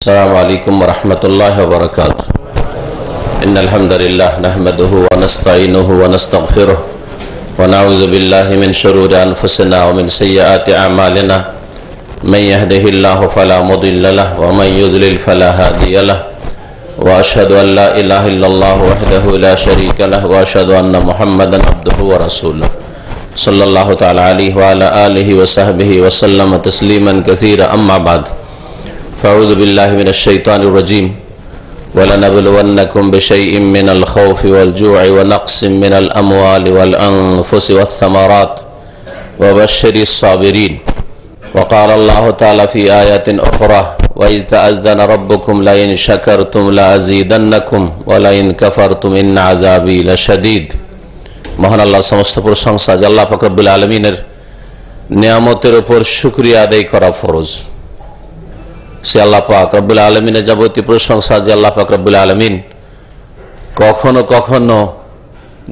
السلام عليكم ورحمة الله وبركاته. إن الحمد لله نحمده ونستعينه ونستغفره ونعوذ بالله من شرور أنفسنا ومن سيئات أعمالنا. من يهده الله فلا مضل له ومن يضلل فلا هادي له. وأشهد أن لا إله إلا الله وحده لا شريك له وأشهد أن محمدا عبده ورسوله صلى الله تعالى عليه وعلى آله وصحبه وسلم تسليما كثيرا. أما بعد، فأعوذ بالله من الشيطان الرجيم. ولنبلونكم بشيء من الخوف والجوع ونقص من الأموال والأنفس والثمرات وبشر الصابرين. وقال الله تعالى في آيات أخرى: وإذ تأذن ربكم لئن شكرتم لأزيدنكم ولئن كفرتم إن عذابي لشديد. মহান আল্লাহ সমস্ত প্রশংসা যে আল্লাহ পাক রব্বুল আলামিনের নিয়ামতের উপর শুকরিয়া আদায় করা ফরজ। সে আল্লাহ পাক রব্বুল আলামিনের যাবতীয় প্রশংসা যে আল্লাহ পাক রব্বুল আলামিন কখনো কখনো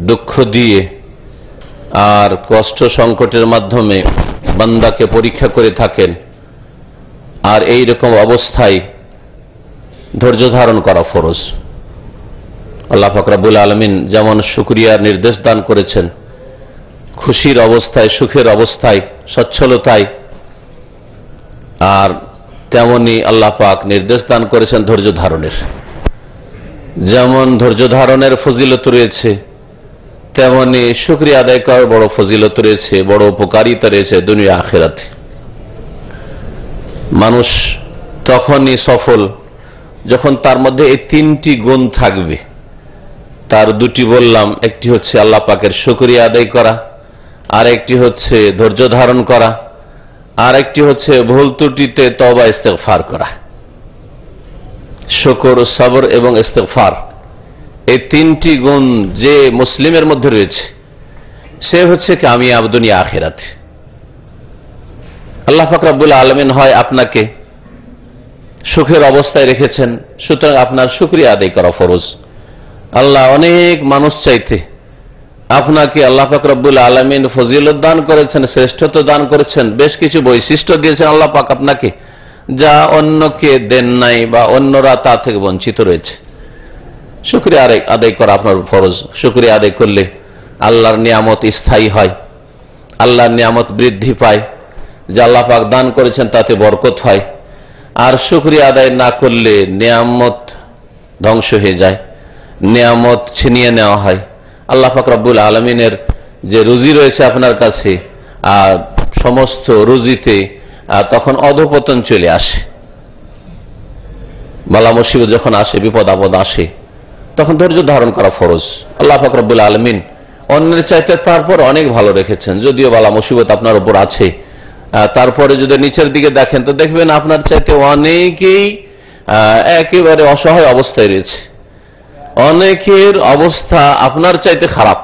দুঃখ দিয়ে আর কষ্ট সংকটের মাধ্যমে বান্দাকে পরীক্ষা করে থাকেন, আর এই রকম অবস্থায় ধৈর্য ধারণ করা ফরজ। আল্লাহ পাক রব্বুল আলামিন যেমন শুকরিয়ার নির্দেশ দান করেছেন খুশির অবস্থায়, সুখের অবস্থায়, সচ্ছলতায়, আর তেমনি আল্লাহ পাক নির্দেশ দান করেছেন ধৈর্য ধারণের। যেমন ধৈর্য ধারণের ফজিলত রয়েছে, তেমনি শুকরিয়া আদায় করার বড় ফজিলত রয়েছে, বড় উপকারিতা রয়েছে দুনিয়া আখিরাতে। মানুষ তখনই সফল যখন তার মধ্যে এই তিনটি গুণ থাকবে। তার দুটি বললাম, একটি হচ্ছে আল্লাহ পাকের শুকরিয়া আদায় করা, আর একটি হচ্ছে ধৈর্য ধারণ করা, আর একটি হচ্ছে ভুল ত্রুটিতে তওবা ইস্তেগফার করা। শুকর, সবর এবং ইস্তেগফার, এই তিনটি গুণ যে মুসলিমের মধ্যে রয়েছে সে হচ্ছে কামিয়াব দুনিয়া আখিরাতে। আল্লাহ পাক রব্বুল আলামিন হয় আপনাকে সুখের অবস্থায় রেখেছেন, সুতরাং আপনার শুকরিয়া আদায় করা ফরজ। আল্লাহ অনেক মানুষ চাইতে আপনাকে আল্লাহ পাক রব্বুল আলামিন ফজিলত দান করেছেন, শ্রেষ্ঠত্ব দান করেছেন, বেশ কিছু বৈশিষ্ট্য দিয়েছেন আল্লাহ পাক আপনাকে, যা অন্যকে দেন নাই বা অন্যরা তা থেকে বঞ্চিত রয়েছে। শুকরিয়া আদায় করা আপনার ফরজ। শুকরিয়া আদায় করলে আল্লাহর নিয়ামত স্থায়ী হয়, আল্লাহর নিয়ামত বৃদ্ধি পায়, যা আল্লাহ পাক দান করেছেন তাতে বরকত হয়। আর শুকরিয়া আদায় না করলে নিয়ামত ধ্বংস হয়ে যায়, নিয়ামত ছিনিয়ে নেওয়া হয়। আল্লাহ পাক রব্বুল আলামিনের যে রুজি রয়েছে আপনার কাছে, সমস্ত রুজিতে তখন অধপতন চলে আসে। বালা মুসিবত যখন আসে, বিপদ আপদ আসে, তখন ধৈর্য ধারণ করা ফরজ। আল্লাহ পাক রব্বুল আলামিন অন্যের চাইতে তারপর অনেক ভালো রেখেছেন। যদিও বালা মুসিবত আপনার উপর আছে, তারপরে যদি নিচের দিকে দেখেন তো দেখবেন আপনার চাইতে অনেকেই একেবারে অসহায় অবস্থায় রয়েছে, অনেকের অবস্থা আপনার চাইতে খারাপ।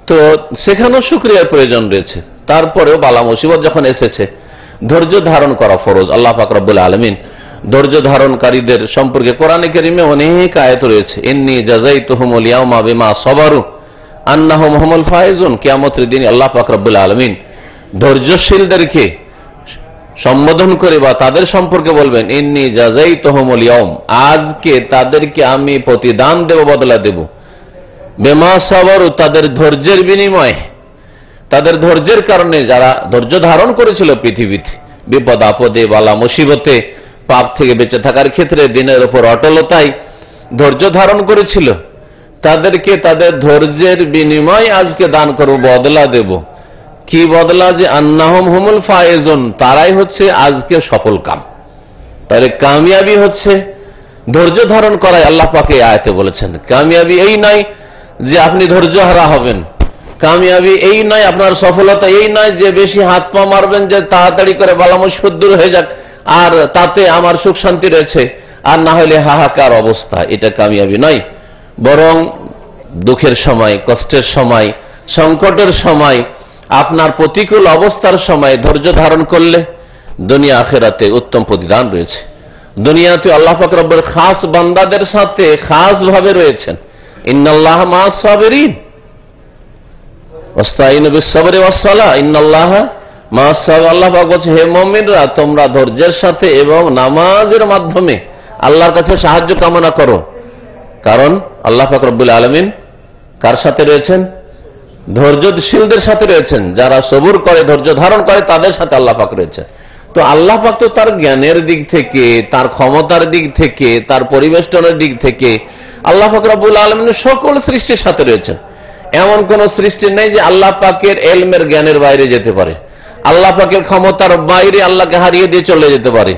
তো সেখানেও শুকরিয়ার প্রয়োজন রয়েছে। তারপরেও বালা মুসিবত যখন এসেছে ধৈর্য ধারণ করা ফরজ। আল্লাহ পাক রব্বুল আলামিন ধৈর্য ধারণকারীদের সম্পর্কে কোরআনে কারিমে অনেক আয়াত রয়েছে। ইন্নী জাযাইতুহুমুল ইয়াওমা বিমা সাবারু আন্নাহুম হুমুল ফায়েজুন। কিয়ামতের দিনে আল্লাহ পাক রব্বুল আলামিন ধৈর্যশীলদেরকে সম্বোধন করে বা তাদের সম্পর্কে বলবেন, ইন্নী জাযাইতুহুমুল ইয়াওম, আজকে তাদেরকে আমি প্রতিদান দেব, বদলা দেব, বিমা সাবারু, তাদের ধৈর্যের বিনিময়ে, তাদের ধৈর্যের কারণে। যারা ধৈর্য ধারণ করেছিল পৃথিবীতে বিপদ আপদে, বালা মুসিবতে, পাপ থেকে বেঁচে থাকার ক্ষেত্রে দিনের উপর অটলতায় ধৈর্য ধারণ করেছিল, তাদেরকে তাদের ধৈর্যের বিনিময় আজকে দান করব, বদলা দেব। কি বদলা? যে আন্নাহুম হুমুল ফায়েজুন, তারাই হচ্ছে আজকে সফল কাম। তাহলে কামিয়াবি হচ্ছে ধৈর্য ধারণ করাই। আল্লাহ পাক এই আয়াতে বলেছেন কামিয়াবি এই নয় যে আপনি ধৈর্য হারা হবেন, কামিয়াবি এই নয়, আপনার সফলতা এই নয় যে বেশি হাত পা মারবেন, যে তাড়াতাড়ি করে বালা মুসিবত দূর হয়ে যাক আর তাতে আমার সুখ শান্তি রয়েছে, আর না হলে হাহাকার অবস্থা। এটা কামিয়াবি নয়। বরং দুঃখের সময়, কষ্টের সময়, সংকটের সময়, আপনার প্রতিকূল অবস্থার সময় ধৈর্য ধারণ করলে দুনিয়া আখিরাতে উত্তম প্রতিদান রয়েছে। দুনিয়াতে আল্লাহ পাক রব্বুল খাস বান্দাদের সাথে খাস ভাবে রয়েছেন। ইন্নাল্লাহা মা'আস সাবিরিন ওয়াস্তাইনু বিস সাবরি ওয়াস সালাহ ইন্নাল্লাহা আল্লাহ পাক বলছে, হে মুমিনরা, তোমরা ধৈর্যের সাথে এবং নামাজের মাধ্যমে আল্লাহর কাছে সাহায্য কামনা করো। কারণ আল্লাহ পাক রব্বুল আলামিন কার সাথে রয়েছেন? ধৈর্যশীলদের সাথে রয়েছেন। যারা সবুর করে, ধৈর্য ধারণ করে, তাদের সাথে আল্লাহ পাক রয়েছেন। তো আল্লাহ পাক তো তার জ্ঞানের দিক থেকে, তার ক্ষমতার দিক থেকে, তার পরিবেষ্টনের দিক থেকে আল্লাহ পাক রব্বুল আলামিন সকল সৃষ্টির সাথে রয়েছেন। এমন কোন সৃষ্টি নেই যে আল্লাহ পাকের এলমের জ্ঞানের বাইরে যেতে পারে, আল্লাহ পাকের ক্ষমতার বাইরে আল্লাহকে হারিয়ে দিয়ে চলে যেতে পারে।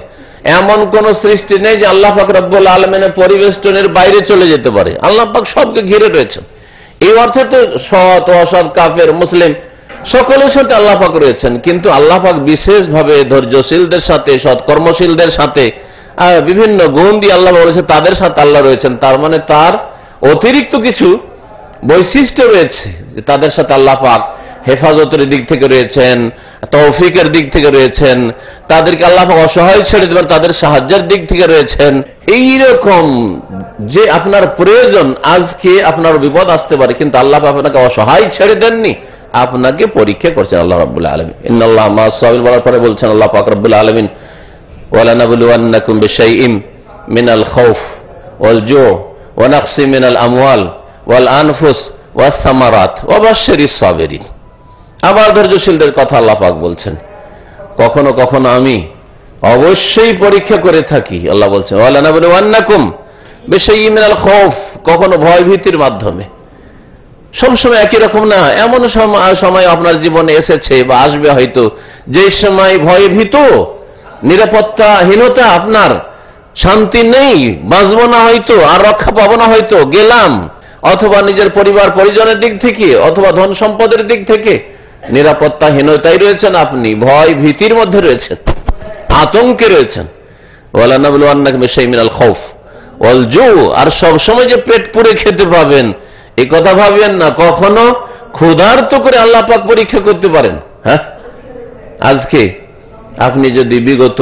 এমন কোন সৃষ্টি নেই যে আল্লাহ পাক রব্বুল আলামিনের পরিবেষ্টনের বাইরে চলে যেতে পারে। আল্লাহ পাক সবকে ঘিরে রয়েছেন। এই অর্থে তো সৎ অসৎ, কাফের মুসলিম সকলের সাথে আল্লাহ পাক রয়েছেন। কিন্তু আল্লাহ পাক বিশেষভাবে ধৈর্যশীলদের সাথে, সৎকর্মশীলদের সাথে বিভিন্ন গুণ দিয়ে আল্লাহ বলেছে তাদের সাথে আল্লাহ রয়েছেন। তার মানে তার অতিরিক্ত কিছু বৈশিষ্ট্য রয়েছে যে তাদের সাথে আল্লাহ পাক হেফাজতের দিক থেকে রয়েছেন, তৌফিকের দিক থেকে রয়েছেন, তাদেরকে আল্লাহ পাক অসহায় ছেড়ে দেবেন তাদের সাহায্যের দিক থেকে রয়েছেন। এইরকম যে আপনার প্রয়োজন, আজকে আপনার বিপদ আসতে পারে, কিন্তু আল্লাহ পাক আপনাকে অসহায় ছেড়ে দেননি, আপনাকে পরীক্ষা করছেন আল্লাহ রাব্বুল আলামিন। ইন্নাল্লাহা মা'আস সাবিরিন বলার পরে বলছেন আল্লাহ পাক রব্বুল আলামিন, ওয়ালানাবলুওয়ান্নাকুম বিশাইইম মিনাল খাউফ ওয়াল জু' ওয়া নাকসিম মিনাল আমওয়াল ওয়াল আনফুস ওয়াস সামারাত ওয়া বাশশিরিস সাবিরিন। আবার ধৈর্যশীলদের কথা আল্লাহ পাক বলছেন, কখনো কখনো আমি অবশ্যই পরীক্ষা করে থাকি। আল্লাহ বলছেন, ওয়ালানাবলুওয়ান্নাকুম বিশাইইম মিনাল খাউফ, কখনো ভয় ভীতির মাধ্যমে। সবসময় একই রকম না, এমন সময় আপনার জীবনে এসেছে বা আসবে হয়তো, যে সময় ভয়ে ভীত, নিরাপত্তাহীনতা, আপনার শান্তি নেই, বাঁচবো না হয়তো, আর রক্ষা পাবো না হয়তো, গেলাম, অথবা নিজের পরিবার পরিজনের দিক থেকে, অথবা ধন সম্পদের দিক থেকে নিরাপত্তাহীনতায় রয়েছেন, আপনি ভয় ভীতির মধ্যে রয়েছেন, আতঙ্কে রয়েছেন। ওয়ালানাবলুওয়ান্নাকুম বিশাইইম মিনাল খাউফ ওয়াল জু', আর সব সময় যে পেট পুরে খেতে পাবেন এই কথা ভাবেন না। কখনো ক্ষুধার্ত করে আল্লাহ পাক পরীক্ষা করতে পারেন। হ্যাঁ, আজকে আপনি যদি বিগত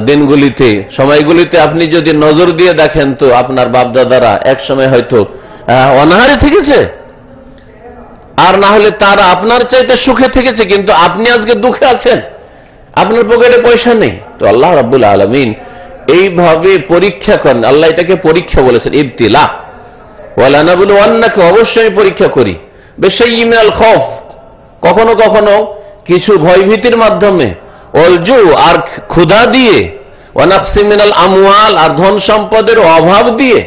দিনগুলিতে, সময়গুলিতে আপনি যদি নজর দিয়ে দেখেন, তো আপনার বাপদাদারা এক সময় হয়তো অনাহারে থেকেছে, আর না হলে তারা আপনার চাইতে সুখে থেকেছে, কিন্তু আপনি আজকে দুঃখে আছেন, আপনার পকেটে পয়সা নেই। তো আল্লাহ রাব্বুল আলামিন এইভাবে পরীক্ষা করেন। আল্লাহ এটাকে পরীক্ষা বলেছেন, ইবতিলা। ওয়ালানাবলুওয়ান্নাকুম, অবশ্যই পরীক্ষা করি, বিশাইইম মিনাল খাউফ, কখনো কখনো কিছু ভয়ভীতির মাধ্যমে, ওয়াল জু', আর ক্ষুধা দিয়ে, ওয়া নাকসিম মিনাল আমওয়াল, আর ধন সম্পদের অভাব দিয়ে।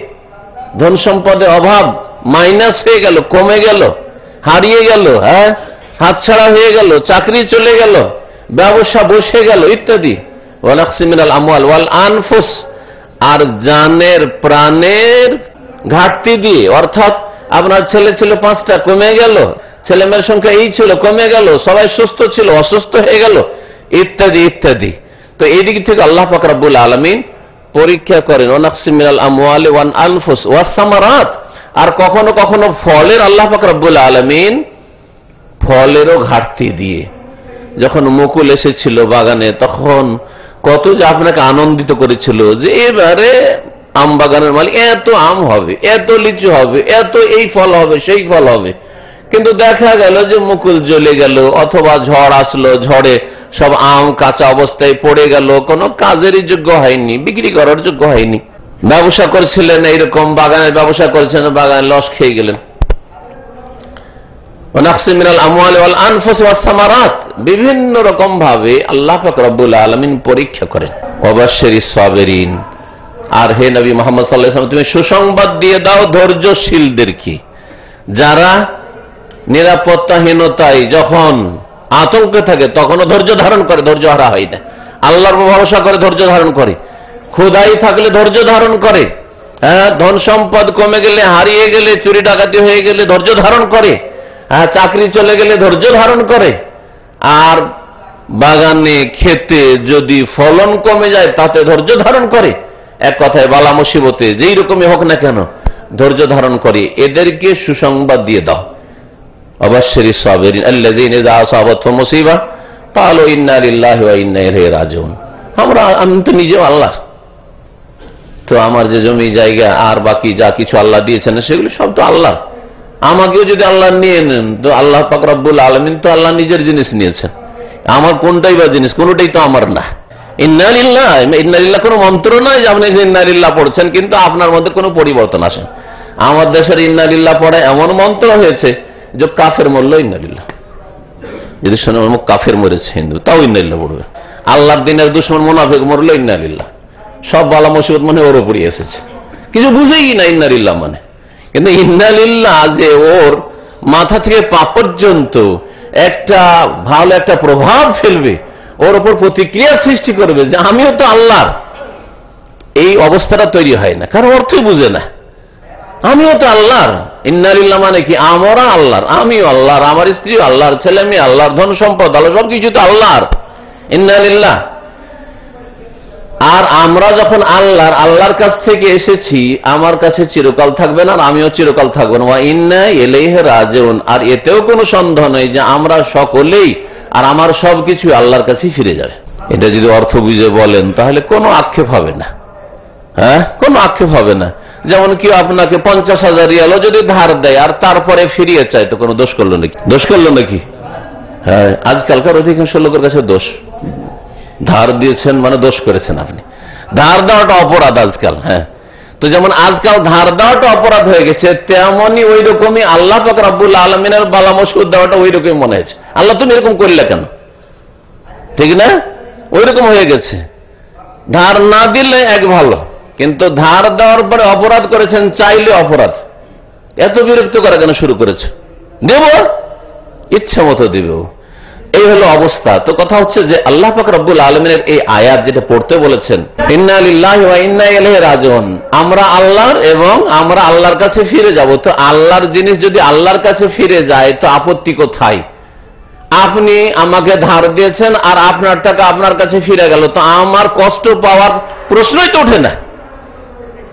ধন সম্পদের অভাব মাইনাস হয়ে গেল, কমে গেল, হারিয়ে গেল, হ্যাঁ, হাতছাড়া হয়ে গেল, চাকরি চলে গেল, ব্যবসা বসে গেল, ইত্যাদি। ওয়া নাকসিম মিনাল আমওয়াল ওয়াল আনফুস, আর জানের, প্রাণের ঘাটতি দিয়ে, অর্থাৎ আপনার ছেলে ছিল 5টা, কমে গেল, ছেলে মেয়ের সংখ্যা এই ছিল, কমে গেল, সবাই সুস্থ ছিল, অসুস্থ হয়ে গেল, ইত্যাদি ইত্যাদি। তো এই দিক থেকে আল্লাহ পাক রব্বুল আলামিন পরীক্ষা করেন। ওয়া নাকসিম মিনাল আমওয়ালি ওয়াল আনফুস ওয়াস সামারাত, আর কখনো কখনো ফলের আল্লাহ পাক রব্বুল আলামিন ফলেরও ঘাটতি দিয়ে। যখন মুকুল এসেছিল বাগানে, তখন কত যে আপনাকে আনন্দিত করেছিল যে এবারে আম বাগানের মালিক, এত আম হবে, এত লিচু হবে, এত এই ফল হবে, সেই ফল হবে। কিন্তু দেখা গেল যে মুকুল জ্বলে গেল, অথবা ঝড় আসলো, ঝড়ে সব আম কাঁচা অবস্থায় পড়ে গেল, কোনো কাজেরই যোগ্য হয়নি, বিক্রি করার যোগ্য হয়নি। ব্যবসা করছিলেন, এইরকম বাগানের ব্যবসা করছেন, বাগানে লস খেয়ে গেলেন। বিভিন্ন রকম ভাবে আল্লাহ পাক রব্বুল আলামিন পরীক্ষা করেন। ওয়াবাশশিরিস সাবিরিন, আর হে নবী মুহাম্মদ সাল্লাল্লাহু আলাইহি ওয়াসাল্লাম, তুমি সুসংবাদ দিয়ে দাও ধৈর্যশীলদেরকে, যারা নিরাপত্তাহীনতায়, যখন আতঙ্কে থাকে, তখনও ধৈর্য ধারণ করে, ধৈর্য হারা হয় না, আল্লাহর ভরসা করে ধৈর্য ধারণ করে, ক্ষুধাই থাকলে ধৈর্য ধারণ করে, হ্যাঁ, ধন সম্পদ কমে গেলে, হারিয়ে গেলে, চুরি ডাকাতি হয়ে গেলে ধৈর্য ধারণ করে, হ্যাঁ, চাকরি চলে গেলে ধৈর্য ধারণ করে, আর বাগানে খেতে যদি ফলন কমে যায় তাতে ধৈর্য ধারণ করে। এক কথায় বালা মুসিবতে যেই রকমই হোক না কেন ধৈর্য ধারণ করে। এদেরকে সুসংবাদ দিয়ে দাও। ওয়াবাশশিরিস সাবিরিন আল্লাযীনা ইযা আসাবাতহুম মুসিবা ক্বালু ইন্না লিল্লাহি ওয়া ইন্না ইলাইহি রাজিউন। আমি তো নিজেও আল্লাহ, তো আমার যে জমি জায়গা আর বাকি যা কিছু আল্লাহ দিয়েছেন সেগুলো সব তো আল্লাহর। আমাকেও যদি আল্লাহ নিয়ে নেন, তো আল্লাহ পাক রব্বুল আলামিন তো আল্লাহ নিজের জিনিস নিয়েছেন, আমার কোনটাই বা জিনিস, কোনটাই তো আমার না। ইন্না লিল্লাহ, ইন্না লিল্লাহ কোনো মন্ত্র নয় যে আপনি ইন্না লিল্লাহ পড়ছেন কিন্তু আপনার মধ্যে কোনো পরিবর্তন আসে। আমার দেশের ইন্না লিল্লাহ পড়ে এমন মন্ত্র হয়েছে যে কাফের মরল ইন্না লিল্লাহ, যদি শোনে কাফের মরেছে হিন্দু তাও ইন্না লিল্লাহ পড়বে, আল্লাহর দিনের দুশমন মুনাফিক মরল ইন্না লিল্লাহ। সব বালা মুসিবত মানে ওর উপরই এসেছে, কিছু বুঝেই না ইন্না লিল্লাহ মানে। কিন্তু ইন্না লিল্লাহ যে ওর মাথা থেকে পা পর্যন্ত একটা ভালো একটা প্রভাব ফেলবে, ওর উপর প্রতিক্রিয়া সৃষ্টি করবে যে আমিও তো আল্লাহর, এই অবস্থাটা তৈরি হয় না, কারণ অর্থই বুঝে না। আমিও তো আল্লাহর, ইন্না লিল্লাহ মানে কি আমরা আল্লাহর, আমিও আল্লাহর, আমার স্ত্রীও আল্লাহর, ছেলে মেয়ে আল্লাহর, ধন সম্পদ আল্লাহ, সবকিছু তো আল্লাহর, ইন্না লিল্লাহ। আর আমরা যখন আল্লাহর, আল্লাহর কাছ থেকে এসেছি, আমার কাছে চিরকাল থাকবে না আর আমিও চিরকাল থাকবো না, ওয়া ইন্না ইলাইহি রাজিউন। আর এতেও কোনো সন্দেহ নেই যে আমরা সকলেই আর আমার সবকিছু আল্লাহর কাছেই ফিরে যাবে। এটা যদি অর্থ বুঝে বলেন তাহলে কোনো আক্ষেপ হবে না, হ্যাঁ, কোনো আক্ষেপ হবে না। যেমন কি আপনাকে 50,000 রিয়ালও যদি ধার দেয় আর তারপরে ফিরিয়ে চায় তো কোনো দোষ করলো নাকি? দোষ করলো নাকি? হ্যাঁ, আজকালকার অধিকাংশ লোকের কাছে দোষ। ধার দিয়েছেন মানে দোষ করেছেন আপনি, ধার দেওয়াটা অপরাধ আজকাল। হ্যাঁ, তো যেমন আজকাল ধার দেওয়াটা অপরাধ হয়ে গেছে, তেমনি ওই রকমই আল্লাহ পাক রব্বুল আলামিনের বালা মুসিবত দেওয়াটা ওই রকমই মনে হয়েছে। আল্লাহ তুমি এরকম করলে কেন, ঠিক না? ওই রকম হয়ে গেছে। ধার না দিলে এক ভালো, কিন্তু ধার দেওয়ার পরে অপরাধ করেছেন, চাইলে অপরাধ। এত বিরক্ত করা কেন শুরু করেছে? দেব, ইচ্ছা মতো দেব, এই হলো অবস্থা। তো কথা হচ্ছে যে আল্লাহ পাক রব্বুল আলামিনের এই আয়াত যেটা পড়তে বলেছেন, ইন্না লিল্লাহি ওয়া ইন্না ইলাইহি রাজিউন, আমরা আল্লাহর এবং আমরা আল্লাহর কাছে ফিরে যাব। তো আল্লাহর জিনিস যদি আল্লাহর কাছে ফিরে যায় তো আপত্তি কোথায়? আপনি আমাকে ধার দিয়েছেন আর আপনার টাকা আপনার কাছে ফিরে গেল, তো আমার কষ্ট পাওয়ার প্রশ্নই তো ওঠে না,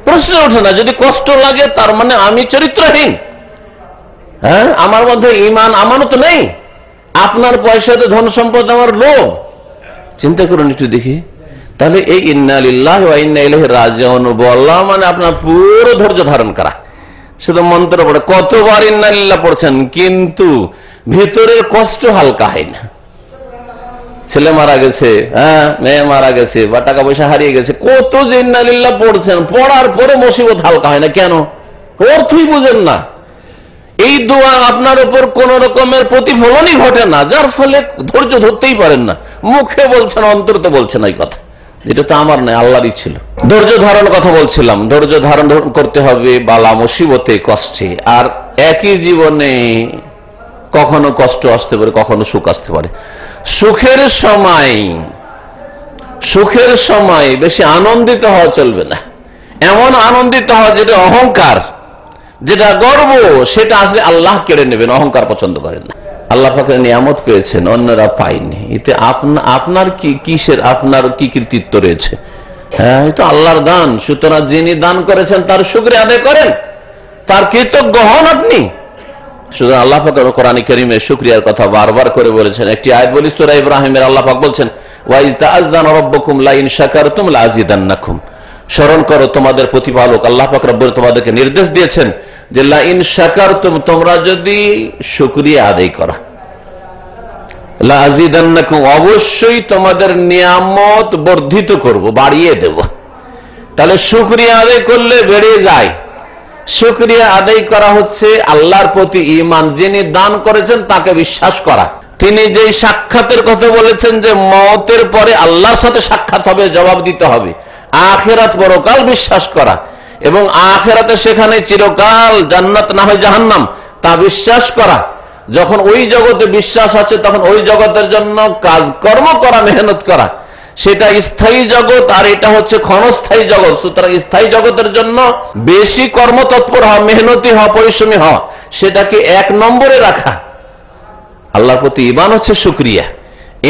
প্রশ্ন ওঠে না। যদি কষ্ট লাগে তার মানে আমি চরিত্রহীন, হ্যাঁ, আমার মধ্যে ঈমান আমানত নেই, আপনার পয়সাতে ধন সম্পদ আমার লোভ। চিন্তা করুন একটু দেখি। তাহলে এই ইন্না লিল্লাহি ওয়া ইন্না ইলাইহি রাজিউন বলা মানে আপনার পুরো ধৈর্য ধারণ করা। শুধু মন্ত্র পড়ে কতবার ইন্না লিল্লাহ পড়ছেন, কিন্তু ভিতরের কষ্ট হালকা হয় না। ছেলে মারা গেছে, হ্যাঁ, মেয়ে মারা গেছে, বা টাকা পয়সা হারিয়ে গেছে, কত যে ইন্না লিল্লাহ পড়ছেন, পড়ার পরে মুসিবত হালকা হয় না কেন? অর্থই বুঝেন না। এই দোয়া আপনার উপর কোন রকমের প্রতিফলনই ঘটে না, যার ফলে ধৈর্য ধরতেই পারেন না। মুখে বলছেন, অন্তরে বলছেন এই কথা, যেটা তো আমার নয়, আল্লাহরই ছিল। ধৈর্য ধারণ কথা বলছিলাম, ধৈর্য ধারণ করতে হবে বালা মুসিবতে, কষ্টে। আর একই জীবনে কখনো কষ্ট আসতে পারে, কখনো সুখ আসতে পারে। সুখের সময় বেশি আনন্দিত হওয়া চলবে না। এমন আনন্দিত হওয়া যেটা অহংকার, যেটা গর্ব, সেটা আসলে আল্লাহ কেড়ে নেবেন, অহংকার পছন্দ করেন না। আল্লাহ পাকের নিয়ামত পেয়েছেন, অন্যরা পায়নি, এতে আপনার কি কিসের, আপনার কি কৃতিত্ব রয়েছে? হ্যাঁ, এটা আল্লাহর দান। সুতরাং যিনি দান করেছেন তার শুকরিয়া আদায় করেন, তার কৃতজ্ঞ হন আপনি। সুতরাং আল্লাহ পাক কোরআন কারীমে শুকরিয়ার কথা বারবার করে বলেছেন। একটি আয়াত বলি সূরা ইব্রাহিমের, আল্লাহ পাক বলছেন, ওয়া ইয তাআযানা রাব্বুকুম লা ইন শাকারতুম লাযিদান্নাকুম। স্মরণ করো তোমাদের প্রতিপালক আল্লাহ পাক রব্বুল তোমাদেরকে নির্দেশ দিয়েছেন যে লা ইন শাকারতুম, তোমরা যদি শুকরিয়া আদায় করো, লাযিদান্নাকুম, অবশ্যই তোমাদের নিয়ামত বর্ধিত করব, বাড়িয়ে দেব। তাহলে শুকরিয়া আদায় করলে বেড়ে যায়। শুকরিয়া আদায় করা হচ্ছে আল্লাহর প্রতি ঈমান, যিনি দান করেছেন তাকে বিশ্বাস করা। তিনি যেই সাক্ষাতের কথা বলেছেন যে মওতের পরে আল্লাহর সাথে সাক্ষাৎ হবে, জবাব দিতে হবে, আখিরাত পরকাল বিশ্বাস করা, এবং আখিরাতে সেখানে চিরকাল জান্নাত না হয় জাহান্নাম তা বিশ্বাস করা। যখন ওই জগতে বিশ্বাস আছে তখন ওই জগতের জন্য কাজকর্ম করা, মেহনত করা। সেটা স্থায়ী জগৎ আর এটা হচ্ছে ক্ষণস্থায়ী জগৎ। সুতরাং স্থায়ী জগতের জন্য বেশি কর্মতৎপর হওয়া, মেহনতি হওয়া, পরিশ্রমী হওয়া, সেটাকে এক নম্বরে রাখা। আল্লাহর প্রতি ঈমান হচ্ছে শুকরিয়া।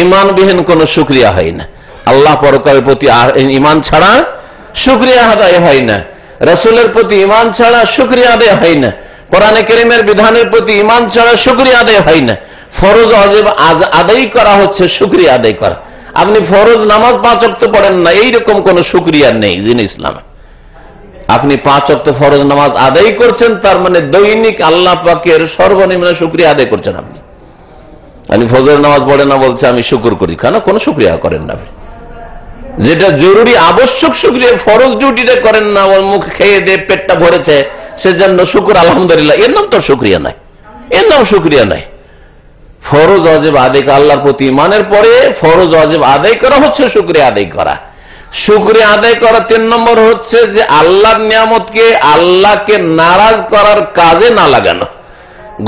ঈমানবিহীন কোনো শুকরিয়া হয় না। আল্লাহ পরকালের প্রতি ঈমান ছাড়া শুকরিয়া আদায় হয় না। রাসূলের প্রতি ঈমান ছাড়া শুকরিয়া আদায় হয় না। কোরআনে কারীমের বিধানের প্রতি ঈমান ছাড়া শুকরিয়া আদায় হয় না। ফরজ ওয়াজিব আদায় করা হচ্ছে শুকরিয়া আদায় করা। আপনি ফরজ নামাজ 5 ওয়াক্ত পড়েন না, এইরকম কোন শুকরিয়া নেই দিন ইসলামে। আপনি 5 ওয়াক্ত ফরজ নামাজ আদায় করছেন, তার মানে দৈনিক আল্লাহ পাকের সর্বনিম্ন শুকরিয়া আদায় করছেন আপনি। আমি ফজর নামাজ পড়ে না বলছে আমি শুকর করি, কেন? কোনো শুকরিয়া করেন না। যেটা জরুরি আবশ্যক শুকরিয়া, ফরজ ডিউটিটা করেন না, মুখ খেয়ে দিয়ে পেটটা ভরেছে সেজন্য শুকর আলহামদুলিল্লাহ, এর নাম তো শুকরিয়া নাই, এর নাম শুকরিয়া নাই। ফরজ ওয়াজিব আদায় করা, আল্লাহর প্রতি ঈমানের পরে ফরজ ওয়াজিব আদায় করা হচ্ছে শুকরিয়া আদায় করা। শুকরিয়া আদায় করা 3 নম্বর হচ্ছে যে আল্লাহর নিয়ামতকে আল্লাহকে নারাজ করার কাজে না লাগানো,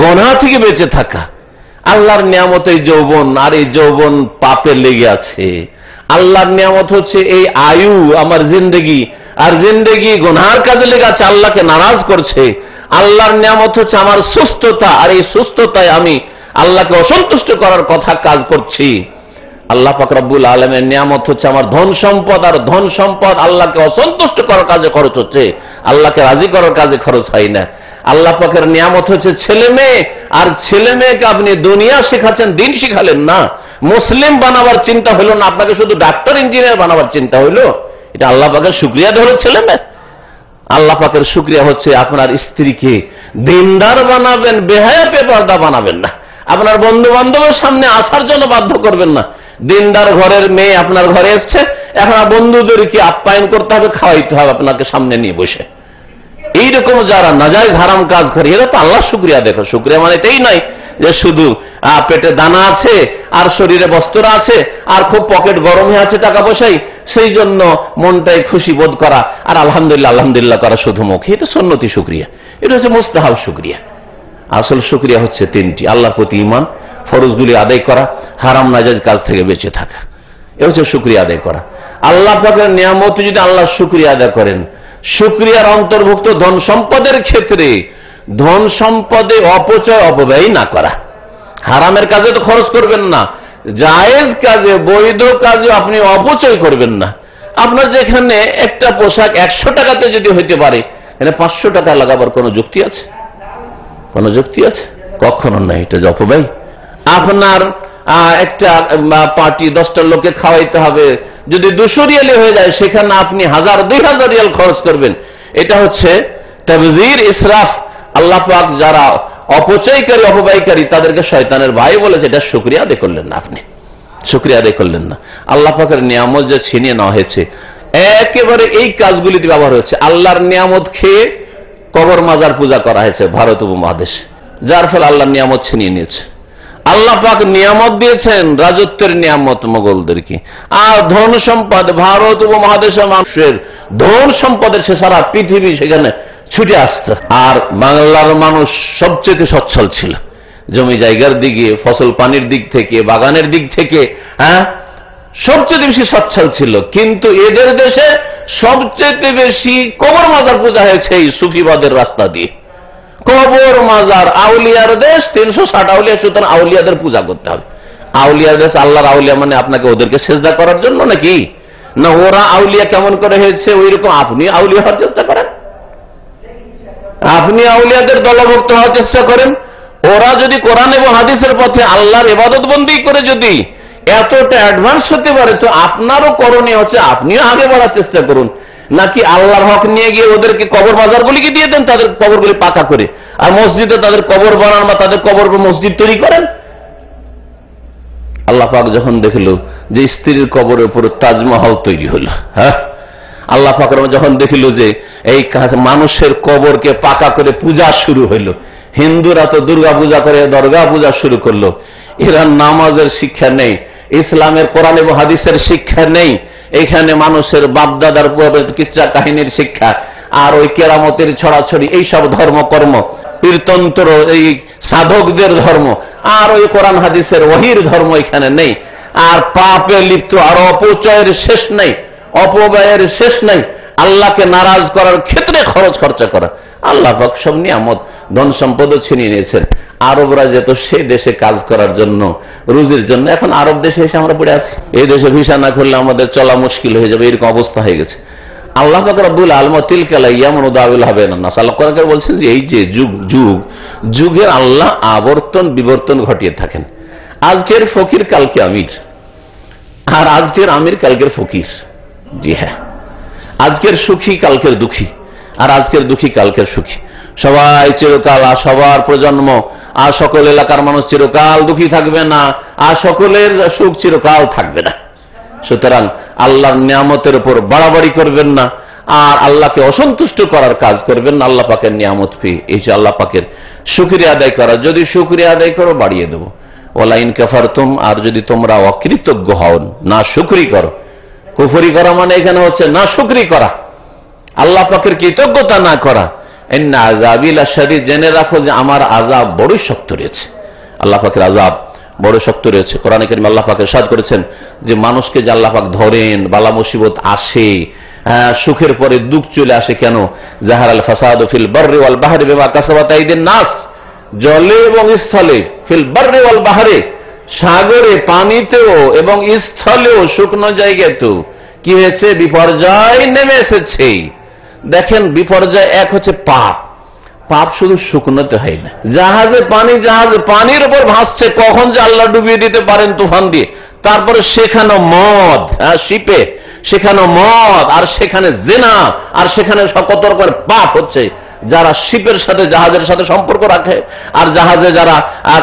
গুনাহ থেকে বেঁচে থাকা। আল্লাহর নিয়ামত এই যৌবন, আর এই যৌবন পাপে লেগে আছে। আল্লাহর নিয়ামত হচ্ছে এই আয়ু, আমার জিন্দেগি, আর জিন্দেগি গুনাহের কাজে লেগে আছে, আল্লাহকে নারাজ করছে। আল্লাহর নিয়ামত হচ্ছে আমার সুস্থতা, আর এই সুস্থতায় আমি আল্লাহকে অসন্তুষ্ট করার কথা কাজ করছি। আল্লাহ পাক রব্বুল আলামিনের নিয়ামত হচ্ছে আমার ধন সম্পদ, আর ধন সম্পদ আল্লাহকে অসন্তুষ্ট করার কাজে খরচ হচ্ছে, আল্লাহকে রাজি করার কাজে খরচ হয় না। আল্লাহ পাকের নিয়ামত হচ্ছে ছেলে মেয়ে, আর ছেলে মেয়েকে আপনি দুনিয়া শেখাচ্ছেন, দিন শিখালেন না। মুসলিম বানাবার চিন্তা হলো না, আপনাকে শুধু ডাক্তার ইঞ্জিনিয়ার বানাবার চিন্তা হইলো। এটা আল্লাহ পাকের শুকরিয়া ধরো ছেলে মেয়ে। আল্লাহ পাকের শুকরিয়া হচ্ছে আপনার স্ত্রীকে দিনদার বানাবেন, বেহায়া বেপরদা বানাবেন না, আপনার বন্ধু বান্ধবের সামনে আসার জন্য বাধ্য করবেন না। দিনদার ঘরের মেয়ে আপনার ঘরে এসছে, এখন বন্ধুদেরকে আপ্যায়ন করতে হবে, খাওয়াইতে হবে আপনাকে সামনে নিয়ে বসে। এইরকম যারা নাজায়েজ হারাম কাজ করে এরা তো আল্লাহ শুকরিয়া দেখো। শুকরিয়া মানে এটাই নয় যে শুধু পেটে দানা আছে আর শরীরে বস্ত্র আছে আর খুব পকেট গরম হয়ে আছে টাকা পয়সাই, সেই জন্য মনটাই খুশি বোধ করা আর আলহামদুলিল্লাহ আলহামদুলিল্লাহ করা শুধু মুখে, এটা সুন্নতি শুকরিয়া, এটা হচ্ছে মুস্তাহাব শুকরিয়া। আসল শুকরিয়া হচ্ছে 3টি: আল্লাহর প্রতি ঈমান, ফরজগুলি আদায় করা, হারাম নাজায়েজ কাজ থেকে বেঁচে থাকা। এ হচ্ছে শুকরিয়া আদায় করা। আল্লাহ পাকের নিয়ামত যদি আল্লাহর শুকরিয়া আদায় করেন, শুকরিয়ার অন্তর্ভুক্ত ধন সম্পদের ক্ষেত্রে ধন সম্পদে অপচয় অপব্যয় না করা। হারামের কাজে তো খরচ করবেন না, জায়েজ কাজে বৈধ কাজে আপনি অপচয় করবেন না। আপনার যেখানে একটা পোশাক 100 টাকাতে যদি হইতে পারে, এখানে 500 টাকা লাগাবার কোনো যুক্তি আছে? কোনো যুক্তি আছে? কখনো নাই। এটা অপব্যয়। আপনার একটা পার্টি 10টা লোকে খাওয়াইতে হবে, যদি 200 রিয়ালে হয়ে যায় সেখানে আপনি 1000-2000 রিয়াল খরচ করবেন, এটা হচ্ছে তাবযীর, ইসরাফ। আল্লাহ পাক যারা অপচয়কারী অপব্যয়কারী তাদেরকে শয়তানের ভাই বলেছে। এটা শুকরিয়া আদায় করলেন না, আপনি শুকরিয়া আদায় করলেন না। আল্লাহ পাকের নিয়ামত যে ছিনিয়ে নেওয়া হয়েছে, একেবারে এই কাজগুলিতে ব্যবহার হচ্ছে। আল্লাহর নিয়ামত খেয়ে কবর মাজার পূজা করা হয়েছে ভারত উপমহাদেশে, যার ফলে আল্লাহর নিয়ামত ছিনিয়ে নিয়েছে। আল্লাহ পাক নিয়ামত দিয়েছেন, রাজত্বের নিয়ামত মোগলদেরকে, আর ধন সম্পদ ভারত উপমহাদেশের মানুষের ধন সম্পদের সে সারা পৃথিবী সেখানে ছুটে আসত। আর বাংলার মানুষ সবচেয়ে সচ্ছল ছিল, জমি জায়গার দিকে, ফসল পানির দিক থেকে, বাগানের দিক থেকে, সবচেয়ে বেশি সচ্ছল ছিল। কিন্তু এদের দেশে সবচেয়ে বেশি কবর মাজার পূজা হয়েছে এই সুফিবাদের রাস্তা দিয়ে। কবর মাজার, আউলিয়ার দেশ, 360 আউলিয়া, সুতরাং আউলিয়াদের পূজা করতে হবে। আউলিয়ার দেশ, আল্লাহর আউলিয়া মানে আপনাকে ওদেরকে সেজদা করার জন্য নাকি? না, ওরা আউলিয়া কেমন করে হয়েছে ওই রকম আপনি আউলিয়া হওয়ার চেষ্টা করেন, আপনি আউলিয়াদের দলভুক্ত হওয়ার চেষ্টা করেন। ওরা যদি কোরআন এবং হাদিসের পথে আল্লাহর ইবাদত বন্দি করে যদি এতটা অ্যাডভান্স হতে পারে, তো আপনারও করণীয় হচ্ছে আপনিও আগে বাড়ার চেষ্টা করুন। নাকি আল্লাহর হক নিয়ে গিয়ে ওদেরকে কবর মাজারগুলিকে দিয়ে দেন, তাদের কবরগুলি পাকা করে, আর মসজিদে তাদের কবর বানান বা তাদের কবর মসজিদ তৈরি করেন। আল্লাহ পাক যখন দেখলো যে স্ত্রীর কবরের উপর তাজমহল তৈরি হলো, আল্লাহ পাক যখন দেখল যে এই মানুষের কবরকে পাকা করে পূজা শুরু হইল, হিন্দুরা তো দুর্গা পূজা করে দরগা পূজা শুরু করলো, এরা নামাজের শিক্ষা নেই, ইসলামের কোরআন এবং হাদিসের শিক্ষা নেই, এখানে মানুষের বাপদাদার কিচ্ছা কাহিনীর শিক্ষা, আর ওই কেরামতের ছড়াছড়ি, এইসব ধর্মকর্ম, কীর্তন্ত্র, এই সাধকদের ধর্ম, আর ওই কোরআন হাদিসের ওহির ধর্ম এখানে নেই। আর পাপে লিপ্ত, আর অপচয়ের শেষ নেই, অপব্যয়ের শেষ নাই, আল্লাহকে নারাজ করার ক্ষেত্রে খরচ খরচা করা। আল্লাহ পাক সব নিয়ামত ধন সম্পদও ছিনিয়ে নিয়েছেন। আরবরা যেত সেই দেশে কাজ করার জন্য, রুজির জন্য, এখন আরব দেশে এসে আমরা পড়ে আছি। এই দেশে ভিসা না করলে আমাদের চলা মুশকিল হয়ে যাবে, এরকম অবস্থা হয়ে গেছে। আল্লাহ পাক রব্বুল আলামিন তিলকা ইয়ামুন উদাউল হাবেন নাস, আল্লাহ কোরআনে বলছেন যে এই যে যুগ যুগ যুগের আল্লাহ আবর্তন বিবর্তন ঘটিয়ে থাকেন। আজকের ফকির কালকে আমির, আর আজকের আমির কালকের ফকির। জি হ্যাঁ, আজকের সুখী কালকের দুঃখী, আর আজকের দুঃখী কালকের সুখী। সবাই চিরকাল, আর সবার প্রজন্ম, আর সকল এলাকার মানুষ চিরকাল দুঃখী থাকবে না, আর সকলের সুখ চিরকাল থাকবে না। সুতরাং আল্লাহর নিয়ামতের উপর বাড়াবাড়ি করবেন না, আর আল্লাহকে অসন্তুষ্ট করার কাজ করবেন না। আল্লাহ পাকের নিয়ামত পেয়ে এই যে আল্লাহ পাকের শুকরিয়া আদায় করা, যদি শুকরিয়া আদায় করো বাড়িয়ে দেবো। ওয়ালা ইন কাফারতুম, আর যদি তোমরা অকৃতজ্ঞ হও, না শুকরি করো। কুফরি করা মানে এখানে হচ্ছে না শুকরি করা, আল্লাহ পাকের কৃতজ্ঞতা না করা। ইন্না আযাবি লাশাদীদ, জেনে রাখো যে আমার আযাব বড় শক্ত রয়েছে। আল্লাহ পাকের আযাব বড় শক্ত রয়েছে। কোরআনে কারীমে আল্লাহ পাক ইরশাদ করেছেন যে মানুষকে যে আল্লাহ পাক ধরেন, বালা মুসিবত আসে, সুখের পরে দুঃখ চলে আসে কেন? জাহারাল ফাসাদু ফিল বাররি ওয়াল বাহরি বিমা কাসাবাত আইদিন নাস, জলে এবং স্থলে, ফিল বাররি ওয়াল বাহরি, সাগরে, পানিতেও এবং স্থলেও, শুকনো জায়গাতেও কি হয়েছে? বিপর্যয় নেমে এসেছে। দেখেন, বিপর্যয় এক হচ্ছে পাপ। পাপ শুধু শুকনোতে হয় না, জাহাজে পানির উপর ভাসছে, কখন যে আল্লাহ ডুবিয়ে দিতে পারেন তুফান দিয়ে। তারপরে সেখানে মদ, শিপে সেখানে মদ, আর সেখানে জিনা, আর সেখানে কত রকমের পাপ হচ্ছে। যারা শিপের সাথে, জাহাজের সাথে সম্পর্ক রাখে, আর জাহাজে যারা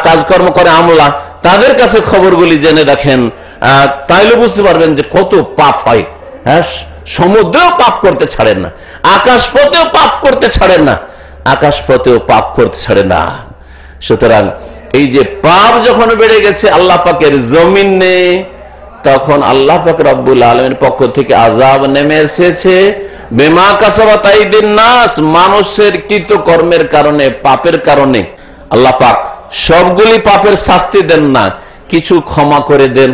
কাজকর্ম করে আমলা, তাদের কাছে খবরগুলি জেনে দেখেন, তাইলে বুঝতে পারবেন যে কত পাপ হয়। হ্যাঁ, সমুদ্রেও পাপ করতে ছাড়েন না, আকাশপথেও পাপ করতে ছাড়েন না, আকাশপথেও পাপ করতে ছাড়ে না। সুতরাং এই যে পাপ যখন বেড়ে গেছে আল্লাহ পাকের জমিনে, তখন আল্লাহ পাক রব্বুল আলামিনের পক্ষ থেকে আযাব নেমে এসেছে। বিমা কাসাবাত আইদিন নাস, মানুষের কৃতকর্মের কারণে, পাপের কারণে। আল্লাহ পাক সবগুলি পাপের শাস্তি দেন না, কিছু ক্ষমা করে দেন,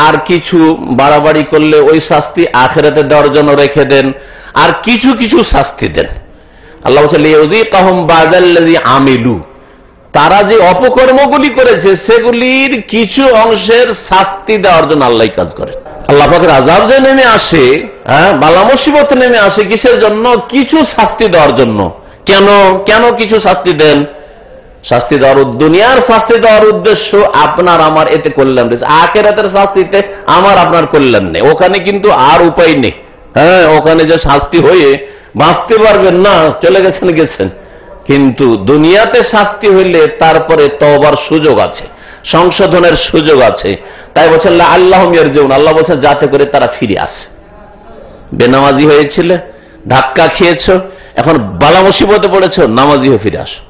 আর কিছু বাড়াবাড়ি করলে ওই শাস্তি আখিরাতে দেওয়ার জন্য রেখে দেন, আর কিছু কিছু শাস্তি দেন। আল্লাহ বলেন লিইউযীকাহুম বা'দাল্লাযী আমিলু, তারা যে অপকর্মগুলি করেছে সেগুলির কিছু অংশের শাস্তি দেওয়ার জন্য আল্লাহ কাজ করেন। আল্লাহ পাকের আযাব যে নেমে আসে, বালা মুসিবত নেমে আসে, কিসের জন্য? কিছু শাস্তি দেওয়ার জন্য। কেন কেন কিছু শাস্তি দেন? শাস্তি দেওয়ার, দুনিয়ার শাস্তি দেওয়ার উদ্দেশ্য আপনার আমার এতে কল্যাণ রয়েছে, আখিরাতের শাস্তিতে আমার আপনার কল্যাণ নেই। ওখানে কিন্তু আর উপায় নেই। ওখানে যে শাস্তি হয়ে বাঁচতে পারবেন না, চলে গেছেন। কিন্তু দুনিয়াতে শাস্তি হইলে তারপরে তওবার সুযোগ আছে, সংশোধনের সুযোগ আছে। তাই বলছেন আল্লাহুম ইয়ারজিউন, আল্লাহ বলছেন যাতে করে তারা ফিরে আসে। বেনামাজি হয়েছিলে, ধাক্কা খেয়েছ, এখন বালা মুসিবতে পড়েছ, নামাজি হয়ে ফিরে আসো।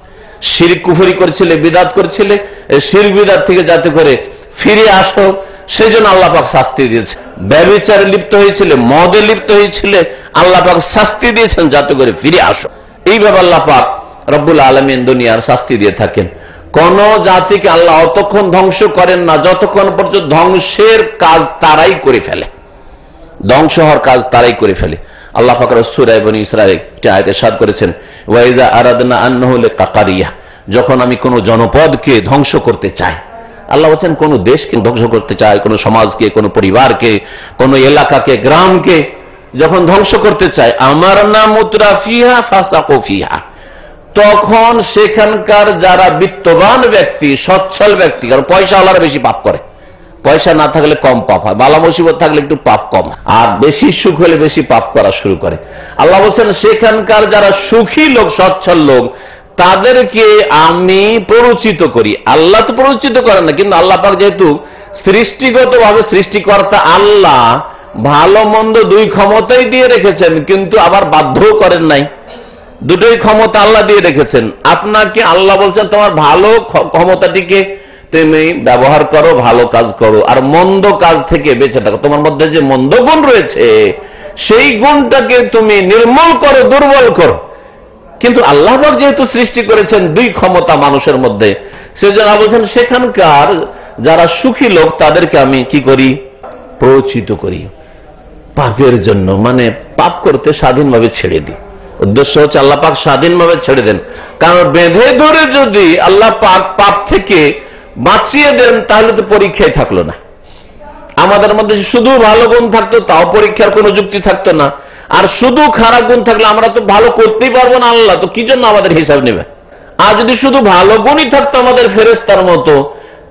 শিরক কুফরি করছিলে, বিদআত করছিলে, শিরক বিদআত থেকে যাতে করে ফিরে আসো, সেই জন্য আল্লাহ পাক শাস্তি দিয়েছে। ব্যভিচারে লিপ্ত হয়েছিলে, মদে লিপ্ত হয়েছিলে, আল্লাহ পাক শাস্তি দিয়েছেন যাতে করে ফিরে আসো। এইভাবে আল্লাহ পাক রব্বুল আলামিন দুনিয়ার শাস্তি দিয়ে থাকেন। কোন জাতিকে আল্লাহ অতক্ষণ ধ্বংস করেন না যতক্ষণ পর্যন্ত ধ্বংসের কাজ তারাই করে ফেলে, ধ্বংস হওয়ার কাজ তারাই করে ফেলে। আল্লাহ পাক সূরা বনী ইসরাঈল একটি আয়াতে ইরশাদ করেছেন, ওয়া ইযা আরাদনা আন নুহলিকা কারিয়া, যখন আমি কোন জনপদকে ধ্বংস করতে চাই, আল্লাহ বলেন কোন দেশকে ধ্বংস করতে চাই, কোন সমাজকে, কোন পরিবারকে, কোন এলাকাকে, গ্রামকে যখন ধ্বংস করতে চাই, আমারনা মুতরাফিহা ফাসাকু ফিহা, তখন সেখানকার যারা বিত্তবান ব্যক্তি, সচ্ছল ব্যক্তি, কারণ পয়সাওয়ালারা বেশি পাপ করে, পয়সা না থাকলে কম পাপ হয়, বালা মুসিবত থাকলে একটু পাপ কম, আর বেশি সুখ হলে বেশি পাপ করা শুরু করে। আল্লাহ বলছেন সেখানকার যারা সুখী লোক, সচ্ছল লোক, তাদেরকে আমি প্ররোচিত করি। আল্লাহ তো প্ররোচিত করেন না, কিন্তু আল্লাহ পাক যেহেতু সৃষ্টিগতভাবে সৃষ্টিকর্তা আল্লাহ, ভালো মন্দ দুই ক্ষমতাই দিয়ে রেখেছেন, কিন্তু আবার বাধ্যও করেন নাই, দুটোই ক্ষমতা আল্লাহ দিয়ে রেখেছেন। আপনাকে আল্লাহ বলছেন তোমার ভালো ক্ষমতাটিকে তুমি ব্যবহার করো, ভালো কাজ করো, আর মন্দ কাজ থেকে বেঁচে থাকো। তোমার মধ্যে যে মন্দ গুণ রয়েছে সেই গুণটাকে তুমি নির্মূল করো, দুর্বল করো। কিন্তু আল্লাহ পাক যেহেতু সৃষ্টি করেছেন দুই ক্ষমতা মানুষের মধ্যে, সেজন্য বলছেন সেখানকার যারা সুখী লোক তাদেরকে আমি কি করি? প্ররোচিত করি পাপের জন্য, মানে পাপ করতে স্বাধীনভাবে ছেড়ে দিই। উদ্দেশ্য হচ্ছে আল্লাহ পাক স্বাধীনভাবে ছেড়ে দেন, কারণ বেঁধে ধরে যদি আল্লাহ পাক পাপ থেকে বাঁচিয়ে দেন তাহলে তো পরীক্ষায় থাকলো না। আমাদের মধ্যে শুধু ভালো গুণ থাকতো তাও পরীক্ষার কোনো যুক্তি থাকতো না, আর শুধু খারাপ গুণ থাকলে আমরা তো ভালো করতেই পারবো না, আল্লাহ তো কি জন্য আমাদের হিসাব নেবে? আর যদি শুধু ভালো গুণই থাকতো আমাদের ফেরেশতার মতো,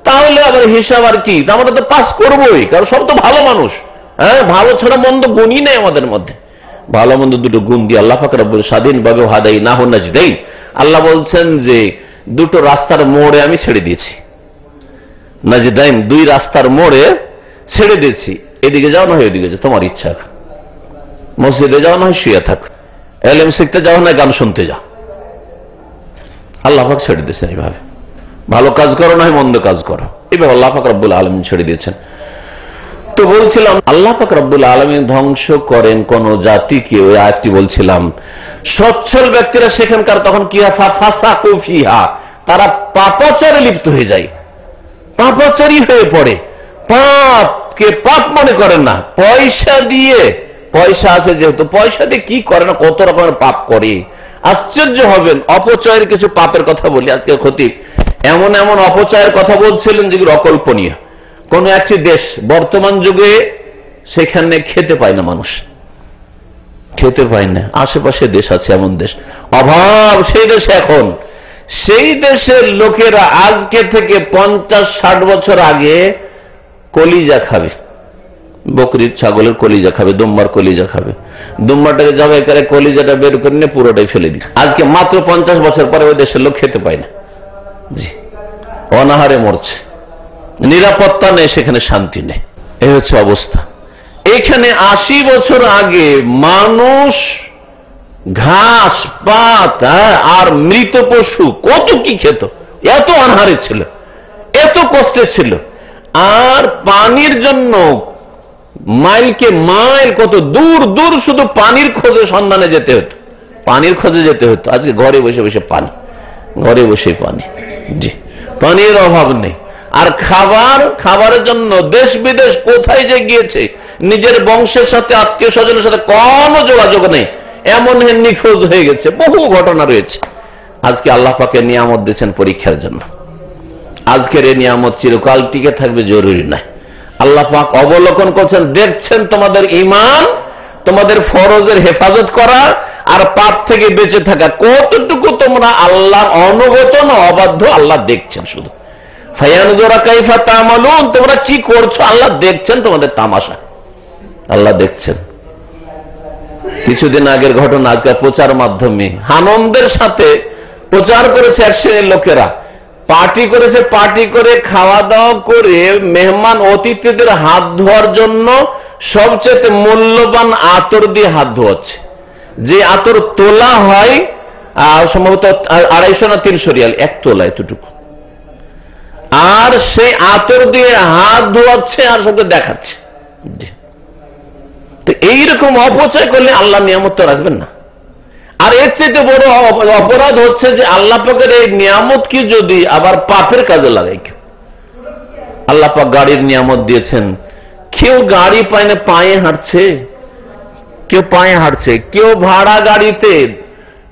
তাহলে আবার হিসাব আর কি, আমরা তো পাস করবোই, কারণ সব তো ভালো মানুষ। ভালো ছাড়া মন্দ গুণই নেই আমাদের মধ্যে। ভালো মন্দ দুটো গুণ দিয়ে আল্লাহ পাক রব্বুল স্বাধীনভাবে হাদাইনাহু নাজদাইন, আল্লাহ বলছেন যে দুটো রাস্তার মোড়ে আমি ছেড়ে দিয়েছি। নাজদাইন, দুই রাস্তার মোড়ে ছেড়ে দিয়েছি, এদিকে যাও না হয় এদিকে যাও, তোমার ইচ্ছা। মসজিদে যাও না হয় শুয়ে থাক, এলেম শিখতে যাও না গান শুনতে যাও, আল্লাহ পাক ছেড়ে দিয়েছেন। এইভাবে ভালো কাজ করো না হয় মন্দ কাজ করো, এইভাবে আল্লাহ পাক রব্বুল আলামিন ছেড়ে দিয়েছেন। তো বলছিলাম আল্লাহ পাক রব্বুল আলামিন ধ্বংস করেন কোন জাতিকে, ওই আয়াতটি বলছিলাম। সচ্ছল ব্যক্তিরা সেখানকার তখন কি হয়, ফাসাকু ফিহা, তারা পাপাচারে লিপ্ত হয়ে যায়, পাপাচারী হয়ে পড়ে, পাপকে পাপ মনে করেন না। পয়সা দিয়ে, পয়সা আছে যেহেতু, পয়সা দিয়ে কি করে না, কত রকমের পাপ করে, আশ্চর্য হবেন। অপচয়ের কিছু পাপের কথা বলি আজকে। খতিব এমন এমন অপচয়ের কথা বলছিলেন যেগুলো অকল্পনীয়। কোন একটি দেশ বর্তমান যুগে সেখানে খেতে পায় না, মানুষ খেতে পায় না। আশেপাশে দেশ আছে এমন দেশ, অভাব সেই দেশে। এখন সেই দেশের লোকেরা আজকে থেকে 50-60 বছর আগে কলিজা খাবে, বকরির ছাগলের কলিজা খাবে, দুম্বার কলিজা খাবে। দুম্বাটাকে যাবে করে কলিজাটা বের করে নিয়ে পুরোটাই ফেলে দিই। আজকে মাত্র 50 বছর পরে ওই দেশের লোক খেতে পায় না, জি, অনাহারে মরছে, নিরাপত্তা নেই, সেখানে শান্তি নেই। এই হচ্ছে অবস্থা। এখানে 80 বছর আগে মানুষ ঘাস পাত আর মৃত পশু কত কি খেত, এত অনাহারে ছিল, এত কষ্টে ছিল। আর পানির জন্য মাইলকে মাইল, কত দূর দূর শুধু পানির খোঁজে সন্ধানে যেতে হতো, পানির খোঁজে যেতে হতো। আজকে ঘরে বসে বসে পানি, ঘরে বসে পানি, জি, পানির অভাব নেই। আর খাবারের জন্য দেশ বিদেশ কোথায় যে গিয়েছে, নিজের বংশের সাথে আত্মীয় স্বজনের সাথে কোনো যোগাযোগ নেই, এমন নিখোঁজ হয়ে গেছে, বহু ঘটনা রয়েছে। আজকে আল্লাহ পাকে নিয়ামত দিয়েছেন পরীক্ষার জন্য। আজকের এই নিয়ামত চিরকাল টিকে থাকবে জরুরি নয়। আল্লাহ পাক অবলোকন করছেন, দেখছেন তোমাদের ঈমান, তোমাদের ফরজের হেফাজত করা আর পাপ থেকে বেঁচে থাকা, কতটুকু তোমরা আল্লাহর অনুগত না অবাধ্য, আল্লাহ দেখছেন। শুধু ফায়ানজুরা কাইফা তা'মালুন, তোমরা কি করছো আল্লাহ দেখছেন, তোমাদের তামাশা আল্লাহ দেখছেন। কিছুদিন আগের ঘটনা, আজকে প্রচার মাধ্যমে আনন্দের সাথে প্রচার করেছে এক শ্রেণীর লোকেরা, পার্টি করেছে, পার্টি করে খাওয়া দাওয়া করে মেহমান অতিথিদের হাত ধোয়ার জন্য সবচেয়ে মূল্যবান আতর দিয়ে হাত ধোয়াচ্ছে। যে আতর তোলা হয় সম্ভবত 250 না 300 রিয়াল, 1 তোলা এতটুকু, আর সেই আতর দিয়ে হাত ধোয়াচ্ছে আর সবকে দেখাচ্ছে। তো এইরকম অপচয় করলে আল্লাহ নিয়ামত তো রাখবেন না। আর এর চাইতে বড় অপরাধ হচ্ছে যে আল্লাহ পাকের এই নিয়ামত কি যদি আবার পাপের কাজে লাগাই। কেউ আল্লাহ পাক গাড়ির নিয়ামত দিয়েছেন, কেউ গাড়ি পায় না, পায়ে হাঁটছে, কেউ পায়ে হাঁটছে, কেউ ভাড়া গাড়িতে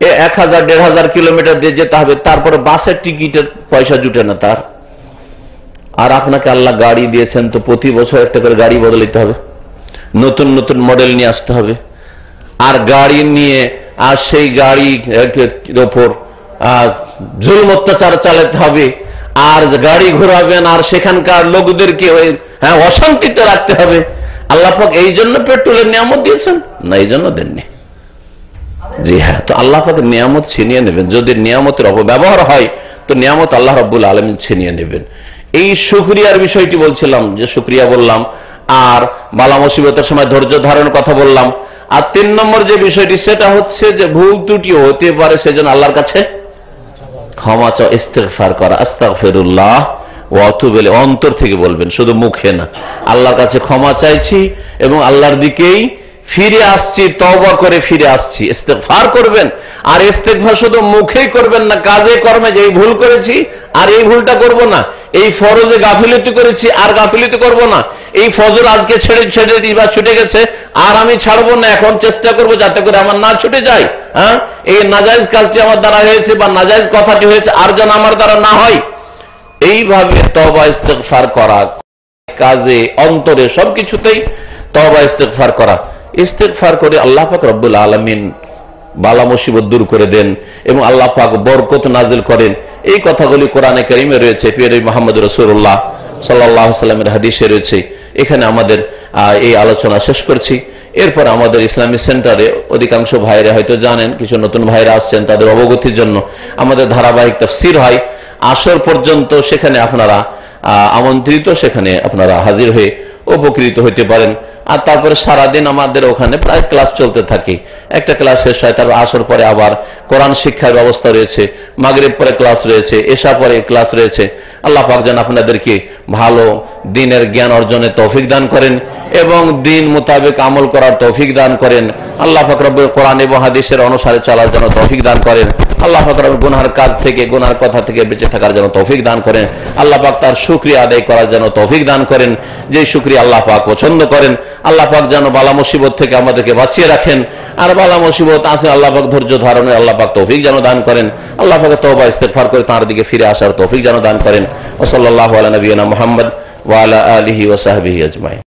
1000-1500 কিলোমিটার দিয়ে যেতে হবে, তারপরে বাসের টিকিটের পয়সা জুটে না তার। আর আপনাকে আল্লাহ গাড়ি দিয়েছেন, তো প্রতি বছর একটা করে গাড়ি বদলাতে হবে, নতুন নতুন মডেল নিয়ে আসতে হবে। আর গাড়ি নিয়ে আর সেই গাড়ির ওপর জুলুম অত্যাচার চালাতে হবে, আর গাড়ি ঘোরাবেন, আর সেখানকার লোকদেরকে অশান্তিতে রাখতে হবে। আল্লাহ পাক এই জন্য পেট্রোলের নিয়ামত দিয়েছেন না, এই জন্য দেননি। জি হ্যাঁ, তো আল্লাহ পাক নিয়ামত ছিনিয়ে নেবেন। যদি নিয়ামতের অপব্যবহার হয় তো নিয়ামত আল্লাহ রাব্বুল আলামিন ছিনিয়ে নেবেন। এই শুকরিয়ার বিষয়টি বলছিলাম, যে শুকরিয়া বললাম, আর বালা মুসিবতের সময় ধৈর্য ধারণের কথা বললাম। আর 3 নম্বর যে বিষয়টি, সেটা হচ্ছে যে ভুল ত্রুটি হতে পারে, সেজন্য আল্লাহর কাছে ক্ষমা চাও, ইস্তিগফার করা, আস্তাগফিরুল্লাহ ওয়া আতুবু ইলাইহি, অন্তর থেকে বলবেন, শুধু মুখে না। আল্লাহর কাছে ক্ষমা চাইছি এবং আল্লাহর দিকেই ফিরে আসছি, তওবা করে ফিরে আসছি, ইস্তিগফার করবেন। আর ইস্তিগফার শুধু মুখেই করবেন না, কাজে কর্মে, যে এই ভুল করেছি আর এই ভুলটা করব না, এই ফরজে গাফিলতি করেছি আর গাফিলতি করব না, এই ফজর আজকে ছেড়ে দিই বা ছুটে গেছে আর আমি ছাড়বো না, এখন চেষ্টা করব যাতে করে আমার না ছুটে যায়। হ্যাঁ, এই নাজায়েজ কাজটি আমার দ্বারা হয়েছে বা নাজায়েজ কথাটি হয়েছে, আর যেন আমার দ্বারা না হয়। এইভাবে তওবা ইস্তিগফার করা, কাজে অন্তরে সবকিছুতেই তওবা ইস্তিগফার করা। ইস্তিগফার করে আল্লাহ পাক রব্বুল আলামিন বালা মুসিবত দূর করে দেন এবং আল্লাহ পাক বরকত নাজিল করেন। এই কথাগুলি কোরআনে কারিমে রয়েছে, প্রিয় মুহাম্মদ রাসূলুল্লাহ সাল্লাল্লাহু আলাইহি ওয়াসাল্লামের হাদিসে রয়েছে। এখানে আমাদের এই আলোচনা শেষ করছি। এরপর আমাদের ইসলামী সেন্টারে অধিকাংশ ভাইরা হয়তো জানেন, কিছু নতুন ভাইরা আসছেন, তাদের অবগতির জন্য আমাদের ধারাবাহিক তাফসীর হয় আসর পর্যন্ত। সেখানে আপনারা আমন্ত্রিত, সেখানে আপনারা হাজির হয়ে উপকৃত হইতে পারেন। আর তারপরে সারাদিন আমাদের ওখানে প্রায় ক্লাস চলতে থাকে। একটা ক্লাস শেষ হয়, তারপর আসর পরে আবার কোরআন শিক্ষার ব্যবস্থা রয়েছে, মাগরিব পরে ক্লাস রয়েছে, এশা পরে ক্লাস রয়েছে। আল্লাহ পাক যেন আপনাদেরকে ভালো দ্বীনের জ্ঞান অর্জনের তৌফিক দান করেন এবং দ্বীন মোতাবেক আমল করার তৌফিক দান করেন। আল্লাহ পাক রব্বুল কোরআন এবং হাদিসের অনুসারে চলার জন্য তৌফিক দান করেন। আল্লাহ পাক রব্বুল গুনাহের কাজ থেকে, গুনার কথা থেকে বেঁচে থাকার জন্য তৌফিক দান করেন। আল্লাহ পাক তার শুকরিয়া আদায় করার জন্য তৌফিক দান করেন, যে শুকরিয়া আল্লাহ পাক পছন্দ করেন। আল্লাহ পাক যেন বালা মুসিবত থেকে আমাদেরকে বাঁচিয়ে রাখেন, আর বালা মুসিবত আছে আল্লাহ পাক ধৈর্য ধারণের আল্লাহ পাক তৌফিক যেন দান করেন। আল্লাহ পাক তওবা ইস্তেগফার করে তাঁর দিকে ফিরে আসার তৌফিক যেন দান করেন। ওয়া সাল্লাল্লাহু আলা নবিয়িনা মুহাম্মদ ওয়া আলা আলিহি ওয়া সাহবিহি আজমাইন।